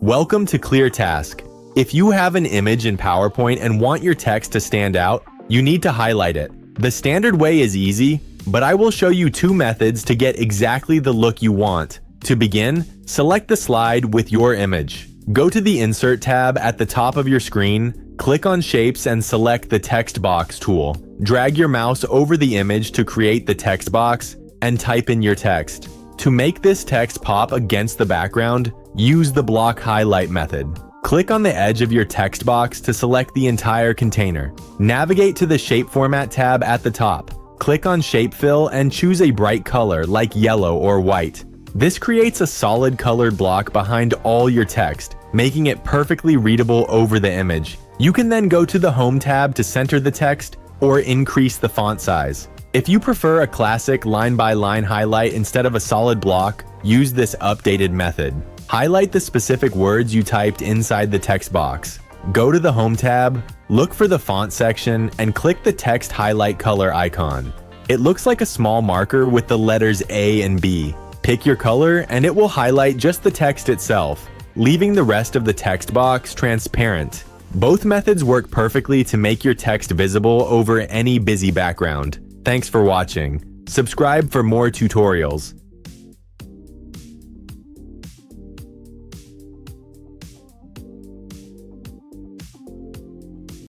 Welcome to ClearTask. If you have an image in PowerPoint and want your text to stand out, you need to highlight it. The standard way is easy, but I will show you two methods to get exactly the look you want. To begin, select the slide with your image. Go to the Insert tab at the top of your screen, click on Shapes and select the Text Box tool. Drag your mouse over the image to create the text box and type in your text. To make this text pop against the background, use the block highlight method. Click on the edge of your text box to select the entire container. Navigate to the Shape Format tab at the top. Click on Shape Fill and choose a bright color like yellow or white. This creates a solid colored block behind all your text, making it perfectly readable over the image. You can then go to the Home tab to center the text or increase the font size. If you prefer a classic line-by-line highlight instead of a solid block, use this updated method. Highlight the specific words you typed inside the text box. Go to the Home tab, look for the font section, and click the text highlight color icon. It looks like a small marker with the letters A and B. Pick your color and it will highlight just the text itself, leaving the rest of the text box transparent. Both methods work perfectly to make your text visible over any busy background. Thanks for watching. Subscribe for more tutorials.